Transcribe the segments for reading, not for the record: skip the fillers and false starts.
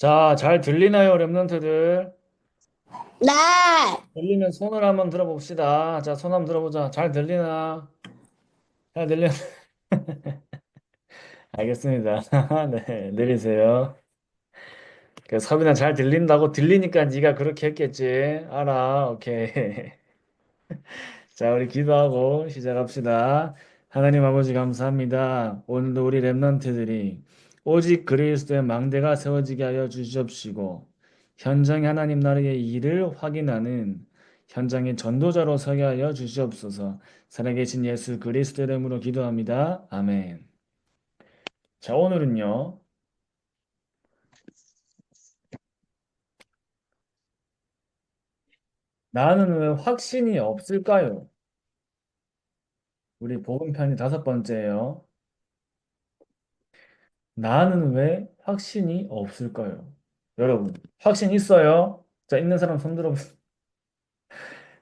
자, 잘 들리나요, 랩런트들? 네, 들리면 손을 한번 들어봅시다. 자, 손 한번 들어보자. 잘 들리나? 잘 들려? 알겠습니다. 네, 내리세요. 그 서빈아 잘 들린다고 들리니까 네가 그렇게 했겠지. 알아. 오케이. 자, 우리 기도하고 시작합시다. 하나님 아버지 감사합니다. 오늘도 우리 랩런트들이 오직 그리스도의 망대가 세워지게 하여 주시옵시고 현장의 하나님 나라의 일을 확인하는 현장의 전도자로 서게 하여 주시옵소서. 살아계신 예수 그리스도 이름으로 기도합니다. 아멘. 자, 오늘은요. 나는 왜 확신이 없을까요? 우리 복음편이 다섯 번째예요. 나는 왜 확신이 없을까요? 여러분, 확신 있어요? 자, 있는 사람 손 들어보세요.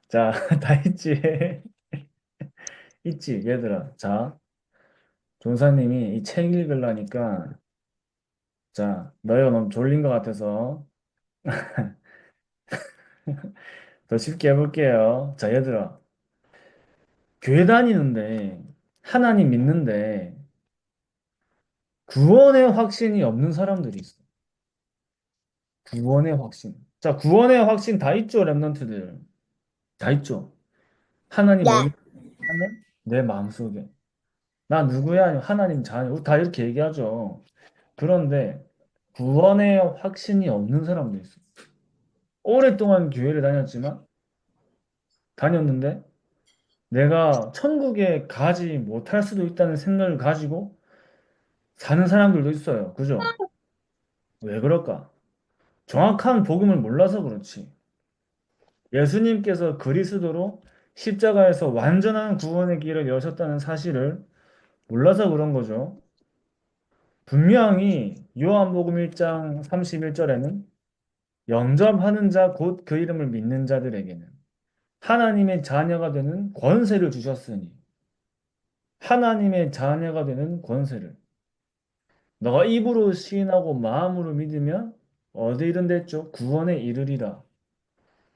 자, 다 있지? 있지, 얘들아. 자, 종사님이 이 책 읽으려니까, 자, 너희가 너무 졸린 것 같아서 더 쉽게 해볼게요. 자, 얘들아. 교회 다니는데, 하나님 믿는데, 구원의 확신이 없는 사람들이 있어. 구원의 확신. 자, 구원의 확신 다 있죠, 랩런트들. 다 있죠. 하나님 어디 네. 하면 내 마음속에. 나 누구야? 아니면 하나님 자녀. 우리 다 이렇게 얘기하죠. 그런데 구원의 확신이 없는 사람도 있어. 오랫동안 교회를 다녔는데 내가 천국에 가지 못할 수도 있다는 생각을 가지고 사는 사람들도 있어요. 그죠? 왜 그럴까? 정확한 복음을 몰라서 그렇지. 예수님께서 그리스도로 십자가에서 완전한 구원의 길을 여셨다는 사실을 몰라서 그런 거죠. 분명히 요한복음 1장 31절에는 영접하는 자 곧 그 이름을 믿는 자들에게는 하나님의 자녀가 되는 권세를 주셨으니 하나님의 자녀가 되는 권세를 너가 입으로 시인하고 마음으로 믿으면 어디 이른댔죠? 구원에 이르리라.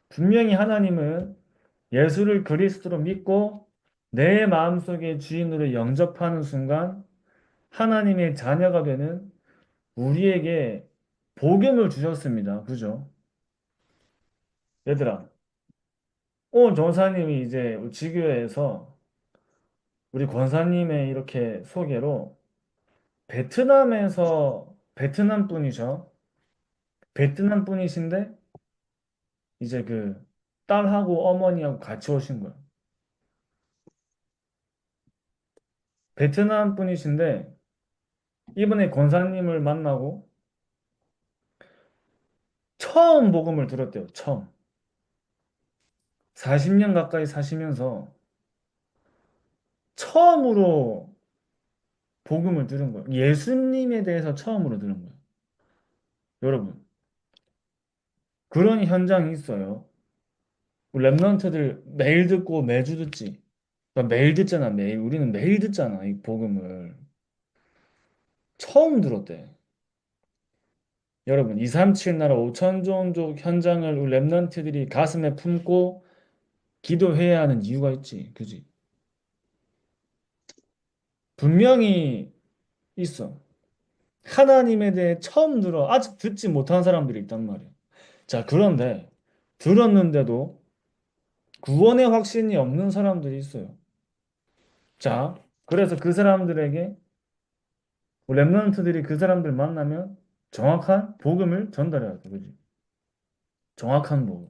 분명히 하나님은 예수를 그리스도로 믿고 내 마음속의 주인으로 영접하는 순간 하나님의 자녀가 되는 우리에게 복음을 주셨습니다. 그죠? 얘들아, 오늘 전사님이 이제 지교회에서 우리 권사님의 이렇게 소개로 베트남 분이셔. 베트남 분이신데 이제 그 딸하고 어머니하고 같이 오신 거예요. 베트남 분이신데 이번에 권사님을 만나고 처음 복음을 들었대요. 처음. 40년 가까이 사시면서 처음으로 복음을 들은 거예요. 예수님에 대해서 처음으로 들은 거예요. 여러분, 그런 현장이 있어요. 우리 랩런트들 매일 듣고 매주 듣지. 그러니까 매일 듣잖아, 매일. 우리는 매일 듣잖아, 이 복음을. 처음 들었대. 여러분, 237 나라 5천종족 현장을 우리 랩런트들이 가슴에 품고 기도해야 하는 이유가 있지. 그지? 분명히 있어. 하나님에 대해 처음 들어. 아직 듣지 못한 사람들이 있단 말이야. 자, 그런데 들었는데도 구원의 확신이 없는 사람들이 있어요. 자, 그래서 그 사람들에게 우리 랩런트들이 그 사람들 만나면 정확한 복음을 전달해야 돼. 그지? 정확한 복음.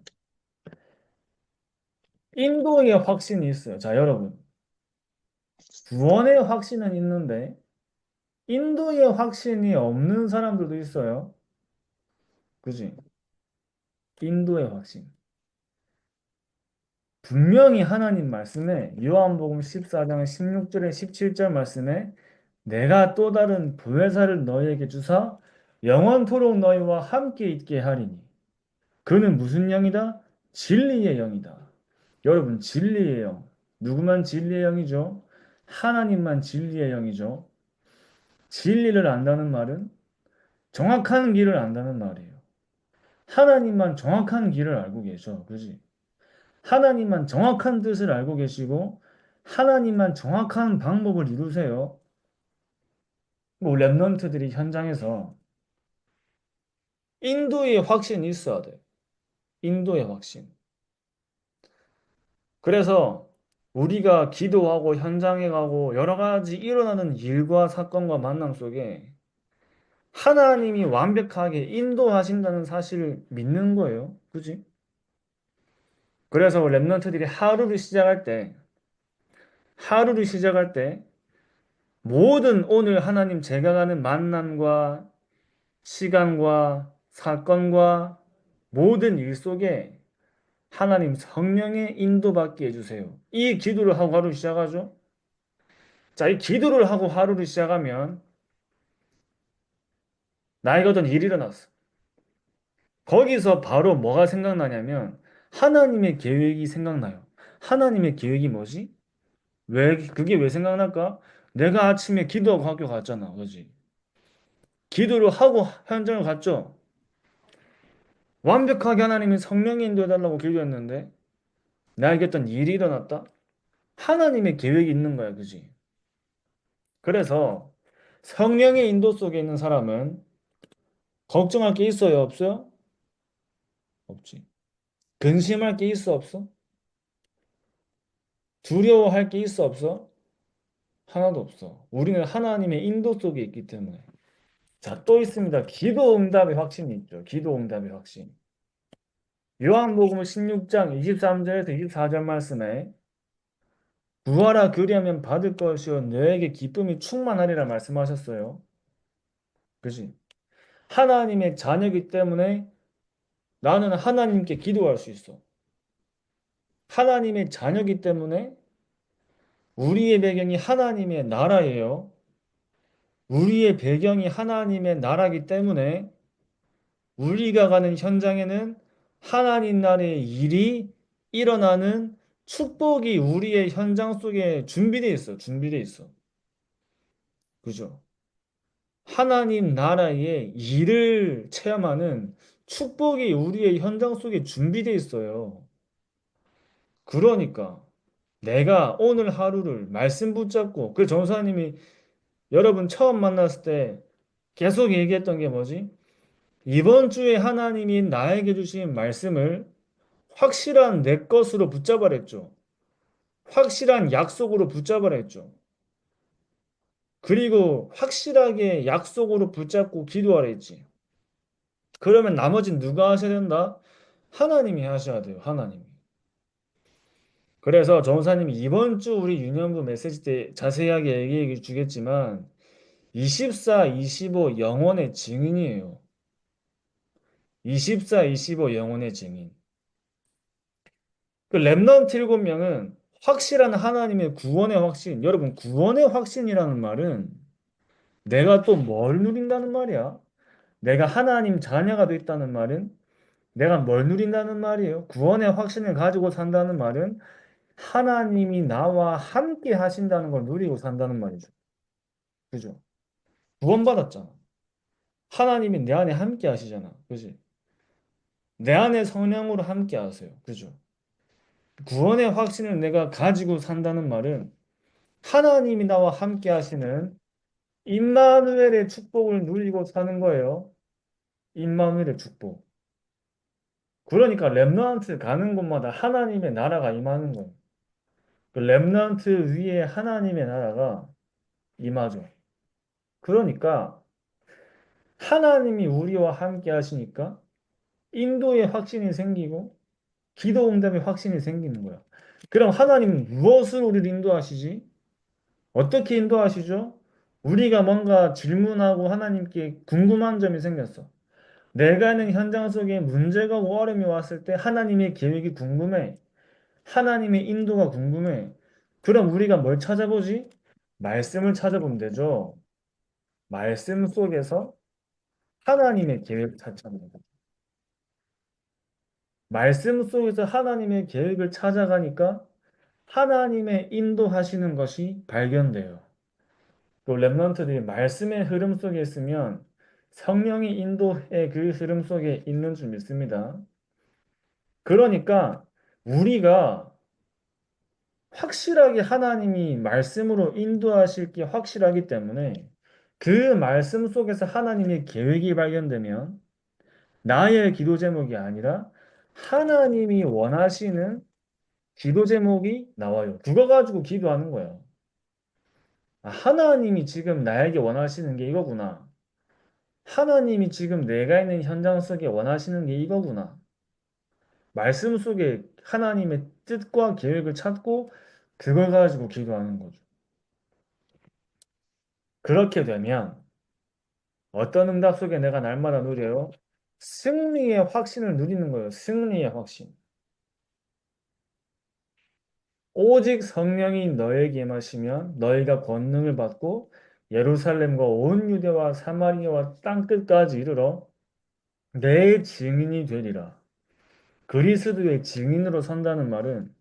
인도의 확신이 있어요. 자, 여러분. 구원의 확신은 있는데 인도의 확신이 없는 사람들도 있어요. 그지? 인도의 확신. 분명히 하나님 말씀에 요한복음 14장 16절에 17절 말씀에 내가 또 다른 보혜사를 너희에게 주사 영원토록 너희와 함께 있게 하리니 그는 무슨 영이다? 진리의 영이다. 여러분 진리의 영. 누구만 진리의 영이죠? 하나님만 진리의 영이죠. 진리를 안다는 말은 정확한 길을 안다는 말이에요. 하나님만 정확한 길을 알고 계셔. 그지? 하나님만 정확한 뜻을 알고 계시고, 하나님만 정확한 방법을 이루세요. 뭐, 랩런트들이 현장에서 인도의 확신이 있어야 돼. 인도의 확신. 그래서 우리가 기도하고 현장에 가고 여러 가지 일어나는 일과 사건과 만남 속에 하나님이 완벽하게 인도하신다는 사실을 믿는 거예요. 그지? 그래서 랩런트들이 하루를 시작할 때 모든 오늘 하나님 제가 가는 만남과 시간과 사건과 모든 일 속에 하나님 성령의 인도받게 해주세요. 이 기도를 하고 하루 시작하죠. 자, 이 기도를 하고 하루를 시작하면 나에게 어떤 일이 일어났어. 거기서 바로 뭐가 생각나냐면 하나님의 계획이 생각나요. 하나님의 계획이 뭐지? 그게 왜 생각날까? 내가 아침에 기도하고 학교 갔잖아. 그지? 기도를 하고 현장을 갔죠. 완벽하게 하나님이 성령이 인도해달라고 기도했는데 나에게 어떤 일이 일어났다? 하나님의 계획이 있는 거야. 그지? 그래서 성령의 인도 속에 있는 사람은 걱정할 게 있어요? 없어요? 없지. 근심할 게 있어? 없어? 두려워할 게 있어? 없어? 하나도 없어. 우리는 하나님의 인도 속에 있기 때문에. 자, 또 있습니다. 기도 응답의 확신이 있죠. 기도 응답의 확신. 요한복음 16장 23절에서 24절 말씀에 구하라 그리하면 받을 것이요 너에게 기쁨이 충만하리라 말씀하셨어요. 그지? 하나님의 자녀이기 때문에 나는 하나님께 기도할 수 있어. 하나님의 자녀이기 때문에 우리의 배경이 하나님의 나라예요. 우리의 배경이 하나님의 나라이기 때문에 우리가 가는 현장에는 하나님 나라의 일이 일어나는 축복이 우리의 현장 속에 준비되어 있어. 준비되어 있어. 그죠? 하나님 나라의 일을 체험하는 축복이 우리의 현장 속에 준비되어 있어요. 그러니까 내가 오늘 하루를 말씀 붙잡고 그 전사님이 여러분 처음 만났을 때 계속 얘기했던 게 뭐지? 이번 주에 하나님이 나에게 주신 말씀을 확실한 내 것으로 붙잡아라 했죠. 확실한 약속으로 붙잡아라 했죠. 그리고 확실하게 약속으로 붙잡고 기도하라 했지. 그러면 나머지는 누가 하셔야 된다? 하나님이 하셔야 돼요. 하나님이. 그래서 정사님이 이번 주 우리 유년부 메시지 때 자세하게 얘기해 주겠지만 24, 25 영혼의 증인이에요. 24, 25 영혼의 증인. 그 렘넌트 7명은 확실한 하나님의 구원의 확신. 여러분, 구원의 확신이라는 말은 내가 또 뭘 누린다는 말이야? 내가 하나님 자녀가 됐다는 말은 내가 뭘 누린다는 말이에요? 구원의 확신을 가지고 산다는 말은 하나님이 나와 함께 하신다는 걸 누리고 산다는 말이죠. 그죠? 구원받았잖아. 하나님이 내 안에 함께 하시잖아. 그지? 내 안에 성령으로 함께 하세요. 그죠? 구원의 확신을 내가 가지고 산다는 말은 하나님이 나와 함께 하시는 임마누엘의 축복을 누리고 사는 거예요. 임마누엘의 축복. 그러니까 렘너한트 가는 곳마다 하나님의 나라가 임하는 거예요. 그 렘넌트 위에 하나님의 나라가 임하죠. 그러니까 하나님이 우리와 함께 하시니까 인도의 확신이 생기고 기도 응답의 확신이 생기는 거야. 그럼 하나님은 무엇을 우리를 인도하시지? 어떻게 인도하시죠? 우리가 뭔가 질문하고 하나님께 궁금한 점이 생겼어. 내가 있는 현장 속에 문제가 오고 어려움이 왔을 때 하나님의 계획이 궁금해. 하나님의 인도가 궁금해. 그럼 우리가 뭘 찾아보지? 말씀을 찾아보면 되죠. 말씀 속에서 하나님의 계획을 찾아갑니다. 말씀 속에서 하나님의 계획을 찾아가니까 하나님의 인도하시는 것이 발견돼요. 또 랩런트들이 말씀의 흐름 속에 있으면 성령이 인도의 그 흐름 속에 있는 줄 믿습니다. 그러니까 우리가 확실하게 하나님이 말씀으로 인도하실 게 확실하기 때문에 그 말씀 속에서 하나님의 계획이 발견되면 나의 기도 제목이 아니라 하나님이 원하시는 기도 제목이 나와요. 그거 가지고 기도하는 거예요. 아, 하나님이 지금 나에게 원하시는 게 이거구나. 하나님이 지금 내가 있는 현장 속에 원하시는 게 이거구나. 말씀 속에 하나님의 뜻과 계획을 찾고 그걸 가지고 기도하는 거죠. 그렇게 되면 어떤 응답 속에 내가 날마다 누려요? 승리의 확신을 누리는 거예요. 승리의 확신. 오직 성령이 너에게 임하시면 너희가 권능을 받고 예루살렘과 온 유대와 사마리아와 땅끝까지 이르러 내 증인이 되리라. 그리스도의 증인으로 선다는 말은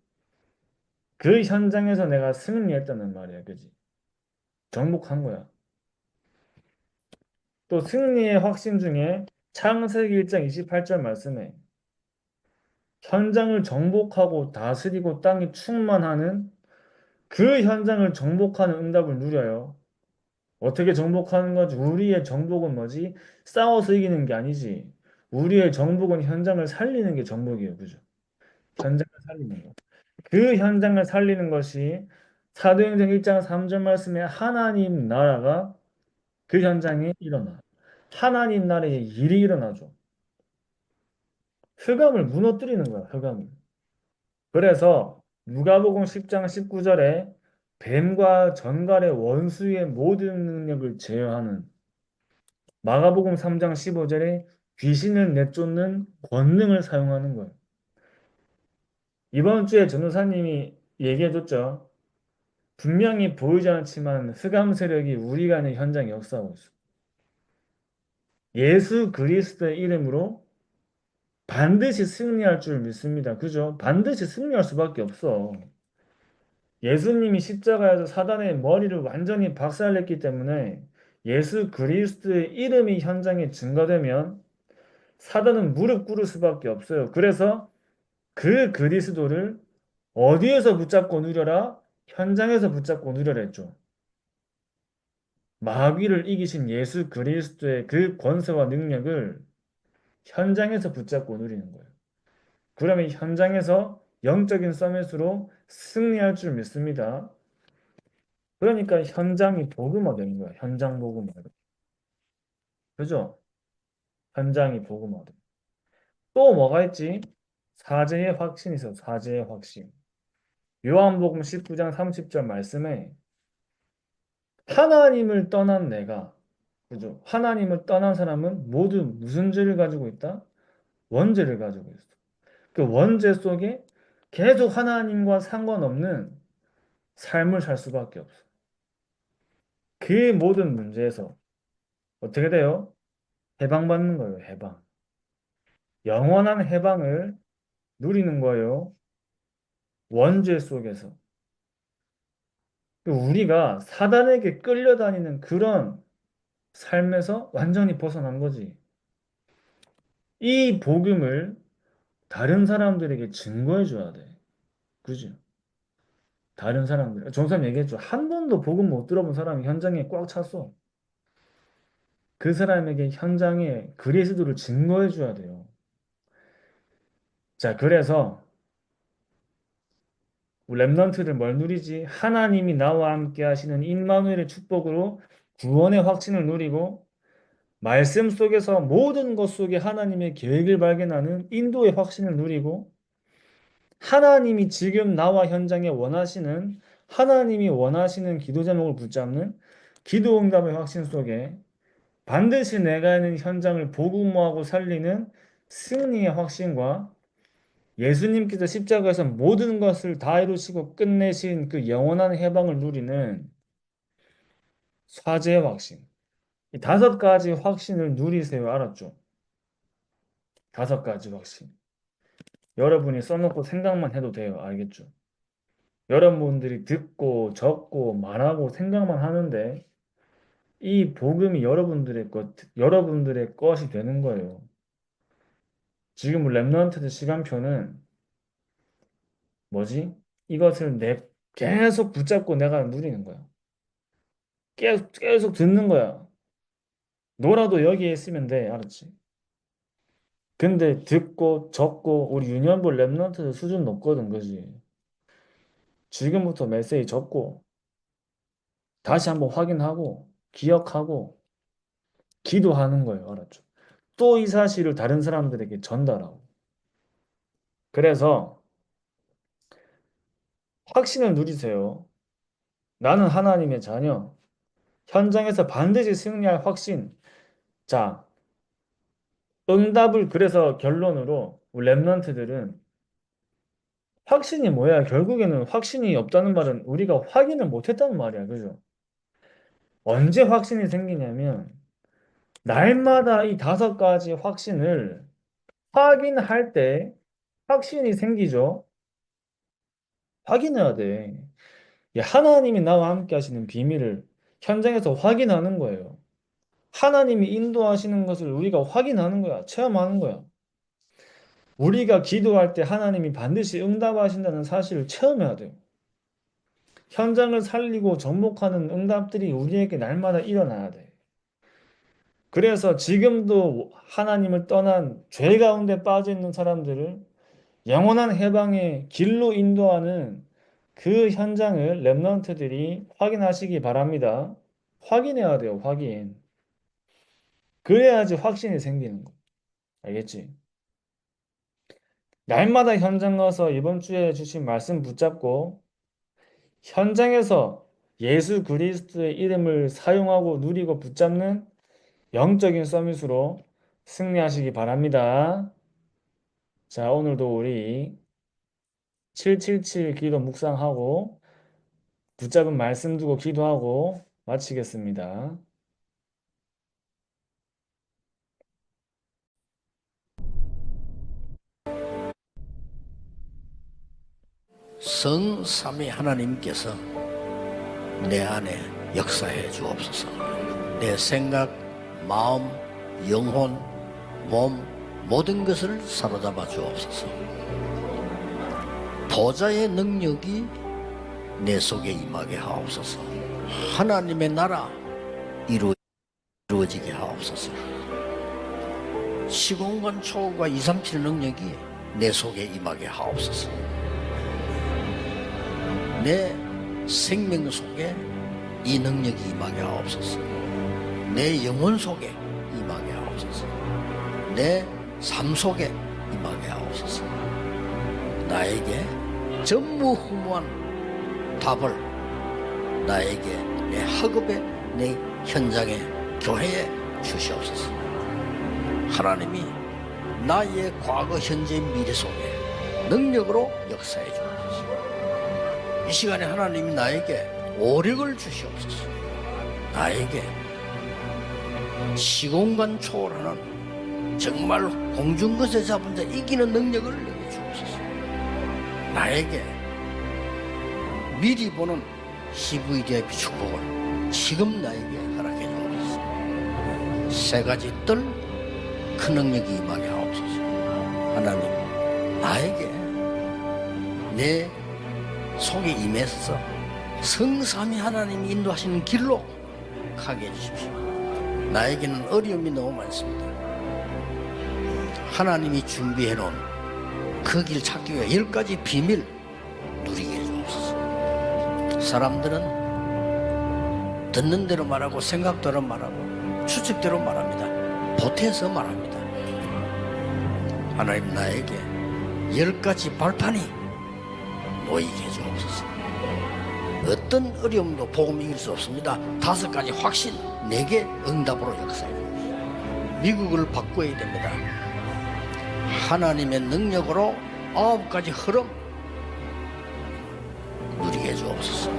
그 현장에서 내가 승리했다는 말이야. 그지? 정복한 거야. 또 승리의 확신 중에 창세기 1장 28절 말씀에 현장을 정복하고 다스리고 땅이 충만하는 그 현장을 정복하는 응답을 누려요. 어떻게 정복하는 거지? 우리의 정복은 뭐지? 싸워서 이기는 게 아니지. 우리의 정복은 현장을 살리는 게 정복이에요. 그죠? 현장을 살리는 거. 그 현장을 살리는 것이 사도행전 1장 3절 말씀에 하나님 나라가 그 현장에 일어나. 하나님 나라의 일이 일어나죠. 흑암을 무너뜨리는 거야, 흑암을. 그래서 누가복음 10장 19절에 뱀과 전갈의 원수의 모든 능력을 제어하는 마가복음 3장 15절에 귀신을 내쫓는 권능을 사용하는 거예요. 이번 주에 전도사님이 얘기해줬죠. 분명히 보이지 않지만 흑암 세력이 우리가 있는 현장에 역사하고 있어. 예수 그리스도의 이름으로 반드시 승리할 줄 믿습니다. 그죠? 반드시 승리할 수밖에 없어. 예수님이 십자가에서 사단의 머리를 완전히 박살냈기 때문에 예수 그리스도의 이름이 현장에 증거되면 사단은 무릎 꿇을 수밖에 없어요. 그래서 그 그리스도를 어디에서 붙잡고 누려라? 현장에서 붙잡고 누려라 했죠. 마귀를 이기신 예수 그리스도의 그 권세와 능력을 현장에서 붙잡고 누리는 거예요. 그러면 현장에서 영적인 서밋으로 승리할 줄 믿습니다. 그러니까 현장이 복음화되는 거야. 현장 복음화. 그죠? 현장이 복음화돼. 또 뭐가 있지? 사제의 확신이 있어. 사제의 확신. 요한복음 19장 30절 말씀에 하나님을 떠난 내가, 그죠? 하나님을 떠난 사람은 모두 무슨 죄를 가지고 있다? 원죄를 가지고 있어. 그 원죄 속에 계속 하나님과 상관없는 삶을 살 수밖에 없어. 그 모든 문제에서 어떻게 돼요? 해방받는 거예요, 해방. 영원한 해방을 누리는 거예요. 원죄 속에서. 우리가 사단에게 끌려다니는 그런 삶에서 완전히 벗어난 거지. 이 복음을 다른 사람들에게 증거해 줘야 돼. 그죠? 다른 사람들. 정삼 얘기했죠. 한 번도 복음 못 들어본 사람이 현장에 꽉 찼어. 그 사람에게 현장에 그리스도를 증거해 줘야 돼요. 자, 그래서 렘넌트들 뭘 누리지? 하나님이 나와 함께 하시는 임마누엘의 축복으로 구원의 확신을 누리고 말씀 속에서 모든 것 속에 하나님의 계획을 발견하는 인도의 확신을 누리고 하나님이 지금 나와 현장에 원하시는 하나님이 원하시는 기도 제목을 붙잡는 기도 응답의 확신 속에 반드시 내가 있는 현장을 복음화하고 살리는 승리의 확신과 예수님께서 십자가에서 모든 것을 다 이루시고 끝내신 그 영원한 해방을 누리는 사제의 확신. 이 다섯 가지 확신을 누리세요. 알았죠? 다섯 가지 확신. 여러분이 써놓고 생각만 해도 돼요. 알겠죠? 여러분들이 듣고 적고 말하고 생각만 하는데 이 복음이 여러분들의 것이 되는 거예요. 지금 랩넌트들 시간표는 뭐지? 이것을 계속 붙잡고 내가 누리는 거야. 계속 듣는 거야. 너라도 여기에 있으면 돼. 알았지? 근데 듣고 적고 우리 유년부 랩넌트들 수준 높거든, 그지? 지금부터 메시지 적고 다시 한번 확인하고 기억하고 기도하는 거예요. 알았죠? 또 이 사실을 다른 사람들에게 전달하고. 그래서 확신을 누리세요. 나는 하나님의 자녀. 현장에서 반드시 승리할 확신. 자, 응답을 그래서 결론으로 우리 랩런트들은 확신이 뭐야? 결국에는 확신이 없다는 말은 우리가 확인을 못했다는 말이야. 그죠? 언제 확신이 생기냐면 날마다 이 5가지 확신을 확인할 때 확신이 생기죠. 확인해야 돼. 하나님이 나와 함께 하시는 비밀을 현장에서 확인하는 거예요. 하나님이 인도하시는 것을 우리가 확인하는 거야. 체험하는 거야. 우리가 기도할 때 하나님이 반드시 응답하신다는 사실을 체험해야 돼요. 현장을 살리고 접목하는 응답들이 우리에게 날마다 일어나야 돼. 그래서 지금도 하나님을 떠난 죄 가운데 빠져 있는 사람들을 영원한 해방의 길로 인도하는 그 현장을 랩런트들이 확인하시기 바랍니다. 확인해야 돼요, 확인. 그래야지 확신이 생기는 거. 알겠지? 날마다 현장 가서 이번 주에 주신 말씀 붙잡고 현장에서 예수 그리스도의 이름을 사용하고 누리고 붙잡는 영적인 서밋으로 승리하시기 바랍니다. 자, 오늘도 우리 777 기도 묵상하고 붙잡은 말씀 두고 기도하고 마치겠습니다. 성삼위 하나님께서 내 안에 역사해 주옵소서. 내 생각, 마음, 영혼, 몸 모든 것을 사로잡아 주옵소서. 보좌의 능력이 내 속에 임하게 하옵소서. 하나님의 나라 이루어지게 하옵소서. 시공간 초월과 237 능력이 내 속에 임하게 하옵소서. 내 생명 속에 이 능력이 임하게 하옵소서. 내 영혼 속에 임하게 하옵소서. 내 삶 속에 임하게 하옵소서. 나에게 전무후무한 답을 나에게 내 학업에 내 현장에 교회에 주시옵소서. 하나님이 나의 과거 현재 미래 속에 능력으로 역사해 주옵소서. 이 시간에 하나님이 나에게 오력을 주시옵소서. 나에게 시공간 초월하는 정말 공중것에 잡은 자 이기는 능력을 내게 주옵소서. 나에게 미리 보는 CVDIP 축복을 지금 나에게 허락해 주옵소서. 3가지 뜰 그 능력이 임하게 하옵소서. 하나님 나에게 내 속에 임해서 성삼위 하나님이 인도하시는 길로 가게 해주십시오. 나에게는 어려움이 너무 많습니다. 하나님이 준비해 놓은 그 길 찾기 위해 10가지 비밀 누리게 해주옵소서. 사람들은 듣는 대로 말하고 생각대로 말하고 추측대로 말합니다. 보태서 말합니다. 하나님 나에게 10가지 발판이 놓이게 해주옵소서. 어떤 어려움도 복음 이길 수 없습니다. 5가지 확신 내게 응답으로 역사해 주옵소서. 미국을 바꿔야 됩니다. 하나님의 능력으로 9가지 흐름 누리게 해주옵소서.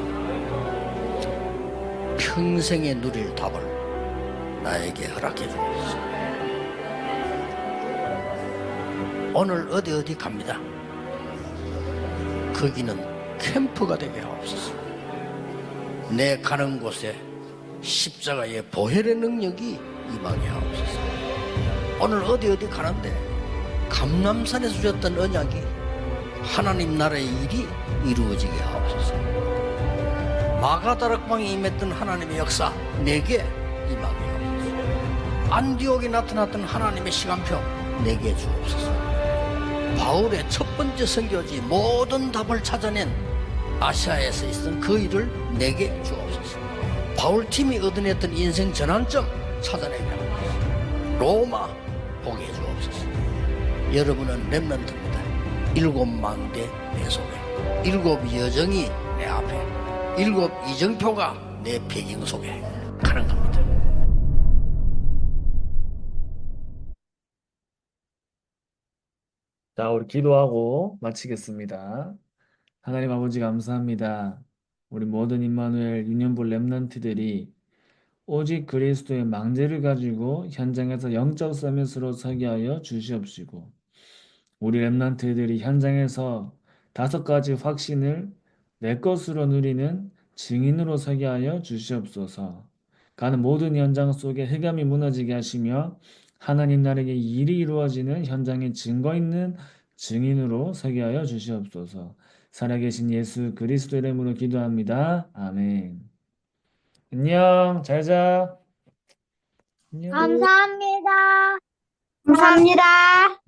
평생에 누릴 답을 나에게 허락해 주옵소서. 오늘 어디 갑니다. 거기는 캠프가 되게 하옵소서. 내 가는 곳에 십자가의 보혈의 능력이 임하게 하옵소서. 오늘 어디 가는데 감람산에서 주셨던 언약이 하나님 나라의 일이 이루어지게 하옵소서. 마가다락방에 임했던 하나님의 역사 내게 임하게 하옵소서. 안디옥에 나타났던 하나님의 시간표 내게 주옵소서. 바울의 첫 번째 선교지 모든 답을 찾아낸 아시아에서 있었던 그 일을 내게 주옵소서. 바울팀이 얻어냈던 인생 전환점 찾아내게 하옵소서. 로마 보게 주옵소서. 여러분은 렘넌트입니다. 7만 대 내 속에, 7 여정이 내 앞에, 7 이정표가 내 배경 속에 가는 겁니다. 자, 우리 기도하고 마치겠습니다. 하나님 아버지 감사합니다. 우리 모든 임마누엘 유년부 렘넌트들이 오직 그리스도의 망대를 가지고 현장에서 영적 서밋으로 서게 하여 주시옵시고, 우리 렘넌트들이 현장에서 5가지 확신을 내 것으로 누리는 증인으로 서게 하여 주시옵소서. 가는 모든 현장 속에 흑암이 무너지게 하시며 하나님 나라의 일이 이루어지는 현장에 증거 있는 증인으로 서게 하여 주시옵소서. 살아계신 예수 그리스도 이름으로 기도합니다. 아멘. 안녕. 잘 자. 안녕. 감사합니다. 감사합니다.